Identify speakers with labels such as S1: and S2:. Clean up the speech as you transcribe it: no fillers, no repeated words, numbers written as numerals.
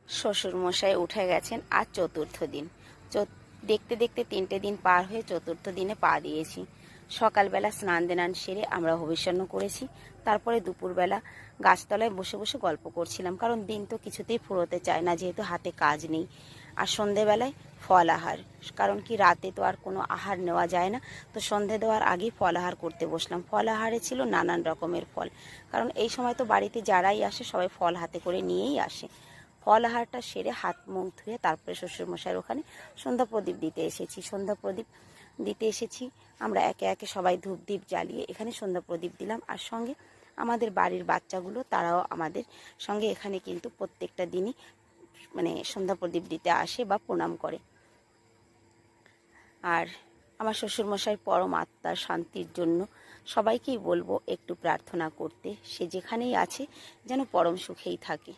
S1: শ্বশুরমশাই উঠে গেছেন আজ চতুর্থ দিন। দেখতে দেখতে 3টে দিন পার হয়ে চতুর্থ দিনে পা দিয়েছি। সকালবেলা স্নান দেনান সেরে আমরা হবিষ্যান্ন করেছি। তারপরে দুপুরবেলা গাছতলায় বসে বসে গল্প করছিলাম, কারণ দিন তো কিছুতেই ফুরোতে চায় না, যেহেতু হাতে কাজ নেই। আর সন্ধেবেলায় ফল আহার, কারণ কি রাতে তো আর কোনো আহার নেওয়া যায় না, তো সন্ধে দেওয়ার আগেই ফল আহার করতে বসলাম। ফল আহারে ছিল নানান রকমের ফল, কারণ এই সময় তো বাড়িতে যারাই আসে সবাই ফল হাতে করে নিয়েই আসে। ফল আহারটা সেরে হাত মুখ ধুয়ে তারপরে শ্বশুরমশাইয়ের ওখানে সন্ধ্যা প্রদীপ দিতে এসেছি। সন্ধ্যা প্রদীপ দিতে এসেছি আমরা একে একে সবাই ধূপ দ্বীপ জ্বালিয়ে এখানে সন্ধ্যা প্রদীপ দিলাম। আর সঙ্গে আমাদের বাড়ির বাচ্চাগুলো, তারাও আমাদের সঙ্গে এখানে কিন্তু প্রত্যেকটা দিনই সন্ধ্যা প্রদীপ দিতে আসে বা প্রণাম করে। আর আমার শ্বশুরমশাই পরম আত্মার শান্তির জন্য সবাইকেই বলবো একটু প্রার্থনা করতে, সে যেখানেই আছে যেন পরম সুখেই থাকে।